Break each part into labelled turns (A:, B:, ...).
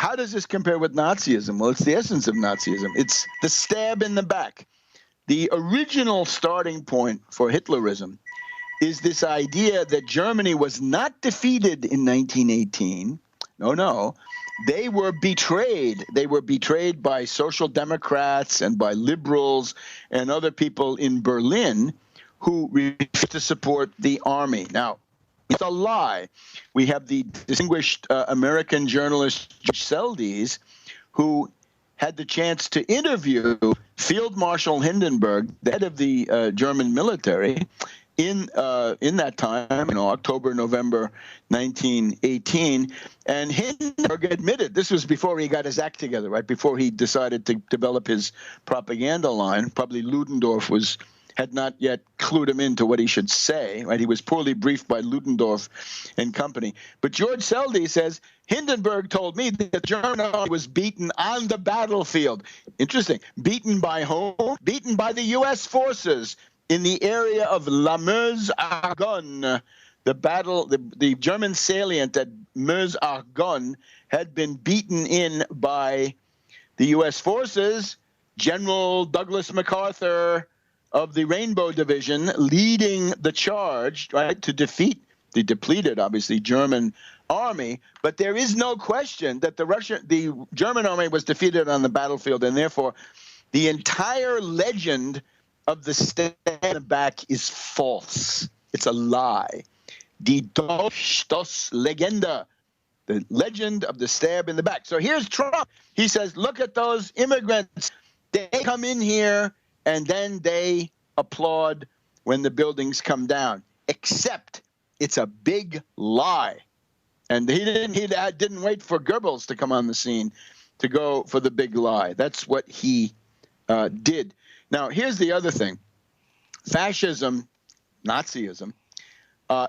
A: how does this compare with Nazism? Well, it's the essence of Nazism. It's the stab in the back. The original starting point for Hitlerism is this idea that Germany was not defeated in 1918. No. They were betrayed. They were betrayed by social democrats and by liberals and other people in Berlin who refused to support the army. Now, it's a lie. We have the distinguished American journalist George Seldes, who had the chance to interview Field Marshal Hindenburg, the head of the German military, in that time, October, November 1918, and Hindenburg admitted, this was before he got his act together, right, before he decided to develop his propaganda line. Probably Ludendorff had not yet clued him into what he should say, right? He was poorly briefed by Ludendorff and company. But George Seldes says, Hindenburg told me that the German army was beaten on the battlefield. Interesting. Beaten by whom? Beaten by the U.S. forces in the area of La Meuse-Argonne. The German salient at Meuse-Argonne had been beaten in by the U.S. forces. General Douglas MacArthur of the Rainbow Division leading the charge, right, to defeat the depleted, obviously, German army. But there is no question that the German army was defeated on the battlefield, and therefore the entire legend of the stab in the back is false. It's a lie. Die Legende, the legend of the stab in the back. So here's Trump. He says, look at those immigrants. They come in here and then they applaud when the buildings come down. Except it's a big lie. And he didn't wait for Goebbels to come on the scene to go for the big lie. That's what he did. Now, here's the other thing. Fascism, Nazism,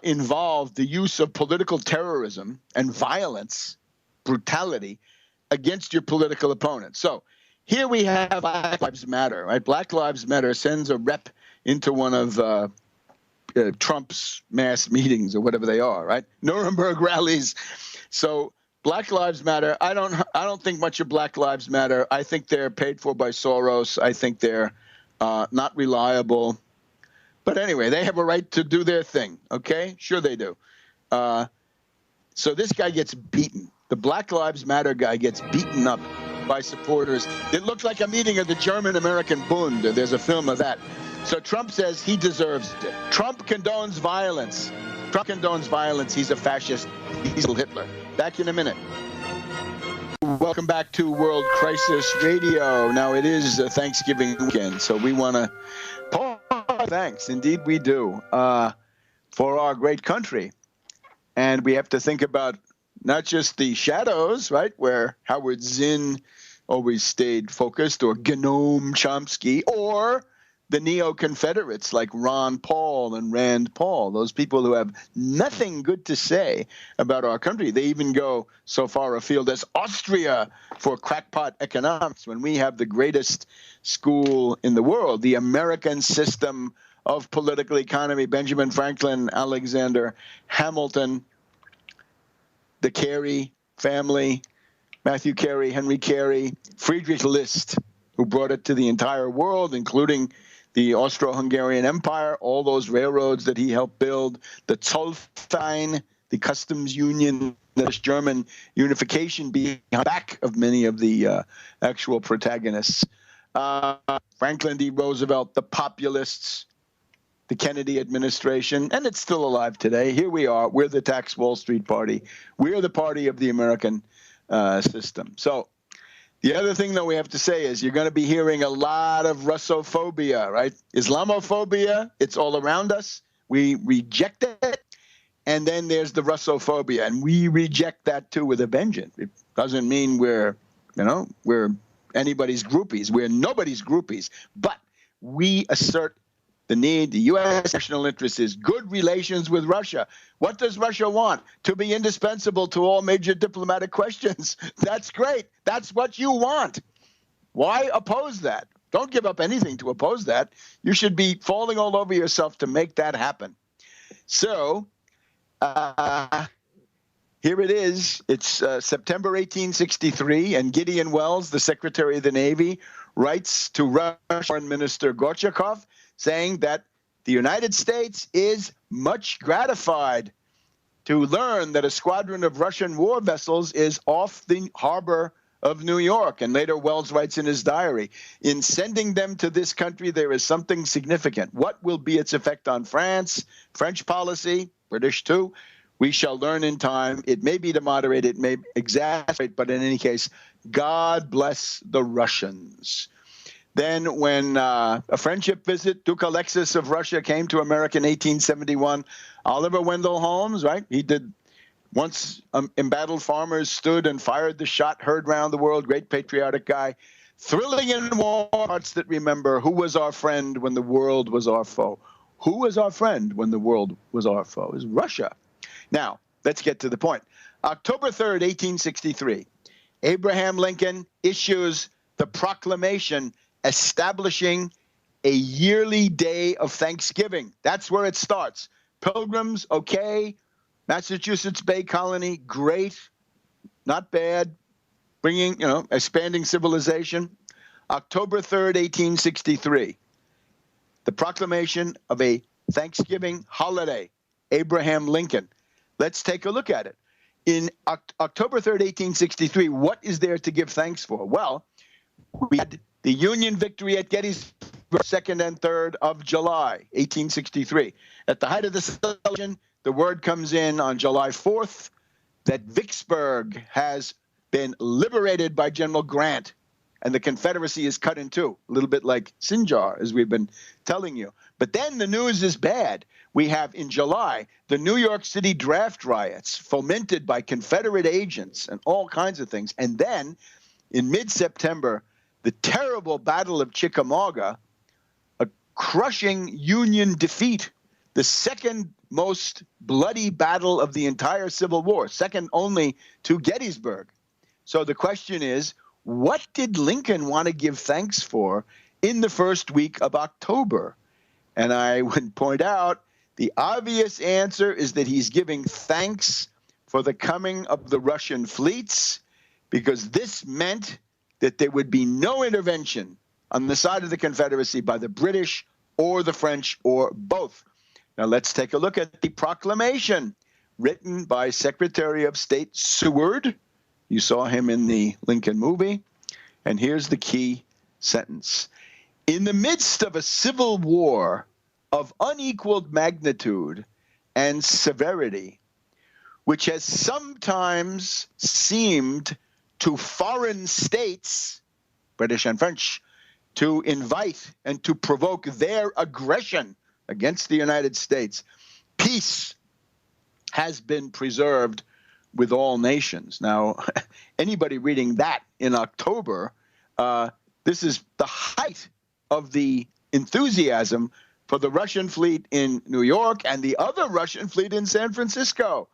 A: involved the use of political terrorism and violence, brutality, against your political opponent. So here we have Black Lives Matter, right? Black Lives Matter sends a rep into one of Trump's mass meetings or whatever they are, right? Nuremberg rallies. So Black Lives Matter. I don't think much of Black Lives Matter. I think they're paid for by Soros. I think they're not reliable. But anyway, they have a right to do their thing, okay? Sure they do. So this guy gets beaten. The Black Lives Matter guy gets beaten up by supporters. It looked like a meeting of the German-American Bund. There's a film of that. So Trump says he deserves it. Trump condones violence. Trump condones violence. He's a fascist. He's a Hitler. Back in a minute. Welcome back to World Crisis Radio. Now, it is Thanksgiving weekend, so we want to pause. Thanks. Indeed, we do. For our great country. And we have to think about not just the shadows, right, where Howard Zinn always stayed focused, or Noam Chomsky, or the neo-Confederates like Ron Paul and Rand Paul, those people who have nothing good to say about our country. They even go so far afield as Austria for crackpot economics, when we have the greatest school in the world, the American system of political economy. Benjamin Franklin, Alexander Hamilton, the Carey family, Matthew Carey, Henry Carey, Friedrich List, who brought it to the entire world, including the Austro-Hungarian Empire, all those railroads that he helped build, the Zollverein, the customs union, the German unification being back of many of the actual protagonists. Franklin D. Roosevelt, the populists, the Kennedy administration, and it's still alive today. Here we are. We're the tax Wall Street party. We're the party of the American system. So the other thing, though, we have to say is you're going to be hearing a lot of Russophobia, right? Islamophobia, it's all around us. We reject it. And then there's the Russophobia, and we reject that, too, with a vengeance. It doesn't mean we're anybody's groupies. We're nobody's groupies. But we assert the need. The U.S. national interest is good relations with Russia. What does Russia want? To be indispensable to all major diplomatic questions. That's great. That's what you want. Why oppose that? Don't give up anything to oppose that. You should be falling all over yourself to make that happen. So Here it is. It's September 1863, and Gideon Welles, the Secretary of the Navy, writes to Russian Foreign Minister Gorchakov saying that the United States is much gratified to learn that a squadron of Russian war vessels is off the harbor of New York. And later Welles writes in his diary, in sending them to this country, there is something significant. What will be its effect on France, French policy, British too? We shall learn in time. It may be to moderate, it may exacerbate, but in any case, God bless the Russians. Then when a friendship visit, Duke Alexis of Russia came to America in 1871, Oliver Wendell Holmes, right? He did once embattled farmers stood and fired the shot heard round the world, great patriotic guy. Thrilling in war, hearts that remember, who was our friend when the world was our foe? Who was our friend when the world was our foe? It was Russia. Now, let's get to the point. October 3rd, 1863, Abraham Lincoln issues the proclamation establishing a yearly day of Thanksgiving. That's where it starts. Pilgrims, okay. Massachusetts Bay Colony, great. Not bad. Bringing, expanding civilization. October 3rd, 1863, the proclamation of a Thanksgiving holiday. Abraham Lincoln. Let's take a look at it. In October 3rd, 1863, what is there to give thanks for? Well, we had the Union victory at Gettysburg, 2nd and 3rd of July, 1863. At the height of the celebration, the word comes in on July 4th that Vicksburg has been liberated by General Grant, and the Confederacy is cut in two, a little bit like Sinjar, as we've been telling you. But then the news is bad. We have, in July, the New York City draft riots fomented by Confederate agents and all kinds of things. And then, in mid-September, the terrible Battle of Chickamauga, a crushing Union defeat, the second most bloody battle of the entire Civil War, second only to Gettysburg. So the question is, what did Lincoln want to give thanks for in the first week of October? And I would point out the obvious answer is that he's giving thanks for the coming of the Russian fleets, because this meant that there would be no intervention on the side of the Confederacy by the British or the French or both. Now let's take a look at the proclamation written by Secretary of State Seward. You saw him in the Lincoln movie. And here's the key sentence. In the midst of a civil war of unequaled magnitude and severity, which has sometimes seemed to foreign states, British and French, to invite and to provoke their aggression against the United States, peace has been preserved with all nations. Now, anybody reading that in October, this is the height of the enthusiasm for the Russian fleet in New York and the other Russian fleet in San Francisco.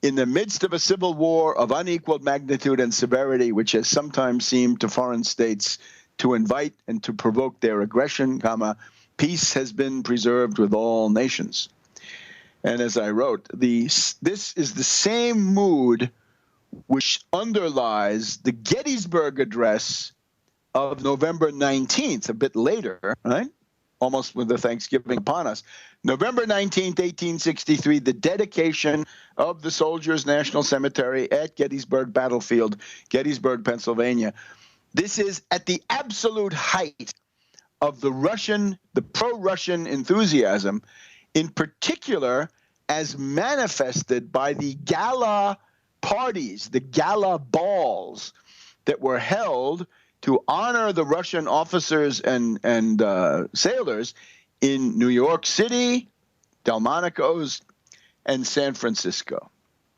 A: In the midst of a civil war of unequaled magnitude and severity, which has sometimes seemed to foreign states to invite and to provoke their aggression, peace has been preserved with all nations. And as I wrote, this is the same mood which underlies the Gettysburg Address of November 19th, a bit later, right? Almost with the Thanksgiving upon us. November 19th, 1863, the dedication of the Soldiers' National Cemetery at Gettysburg Battlefield, Gettysburg, Pennsylvania. This is at the absolute height of the pro-Russian enthusiasm, in particular as manifested by the gala parties, the gala balls that were held to honor the Russian officers and sailors in New York City, Delmonico's, and San Francisco.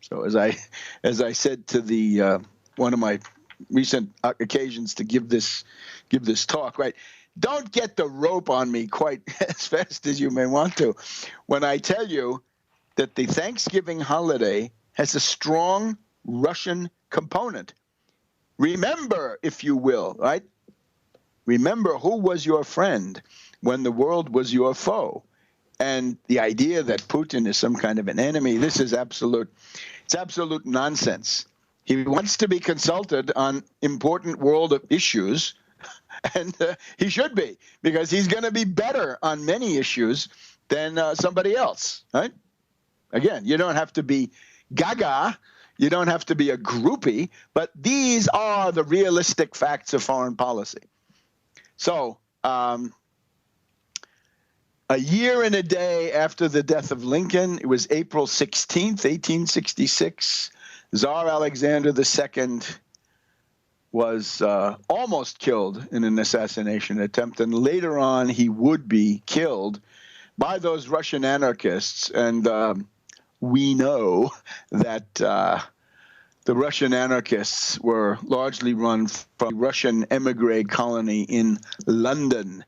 A: So as I said to the one of my recent occasions to give this talk, right? Don't get the rope on me quite as fast as you may want to when I tell you that the Thanksgiving holiday has a strong Russian component. Remember, if you will, right? Remember who was your friend when the world was your foe. And the idea that Putin is some kind of an enemy, this is absolute nonsense. He wants to be consulted on important world issues, and he should be, because he's going to be better on many issues than somebody else, right? Again, you don't have to be gaga, you don't have to be a groupie, but these are the realistic facts of foreign policy. So, a year and a day after the death of Lincoln, it was April 16th, 1866, Tsar Alexander II was almost killed in an assassination attempt, and later on he would be killed by those Russian anarchists. And we know that the Russian anarchists were largely run from a Russian emigre colony in London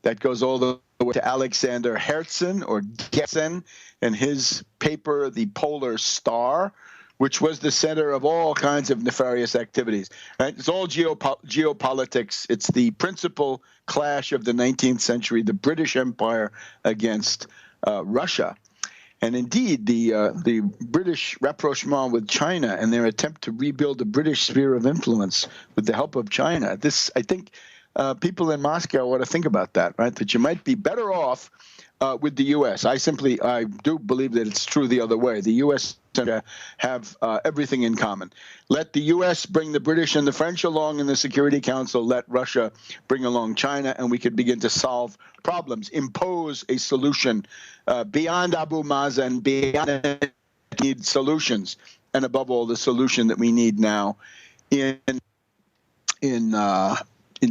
A: that goes all the way to Alexander Herzen, or Gerzen, and his paper, The Polar Star, which was the center of all kinds of nefarious activities. Right? It's all geopolitics. It's the principal clash of the 19th century, the British Empire against Russia. And indeed, the British rapprochement with China and their attempt to rebuild the British sphere of influence with the help of China. This, I think, people in Moscow ought to think about that, right? That you might be better off with the U.S. I do believe that it's true the other way. The U.S. have everything in common. Let the U.S. bring the British and the French along in the Security Council. Let Russia bring along China, and we could begin to solve problems, impose a solution beyond Abu Mazen, beyond need solutions, and above all, the solution that we need now in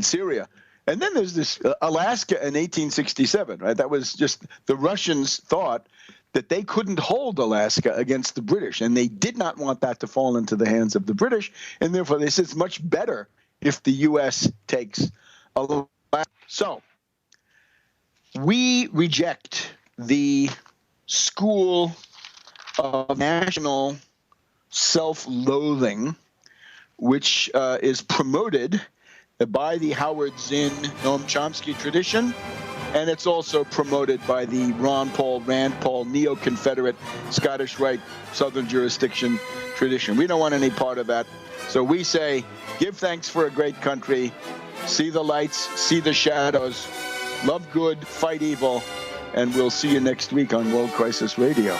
A: Syria. And then there's this Alaska in 1867, right? That was just the Russians thought that they couldn't hold Alaska against the British, and they did not want that to fall into the hands of the British, and therefore they said it's much better if the U.S. takes Alaska. So we reject the school of national self-loathing, which is promoted by the Howard Zinn, Noam Chomsky tradition, and it's also promoted by the Rand Paul neo-Confederate Scottish Rite Southern jurisdiction tradition. We don't want any part of that. So we say, give thanks for a great country, see the lights, see the shadows, love good, fight evil, and we'll see you next week on World Crisis Radio.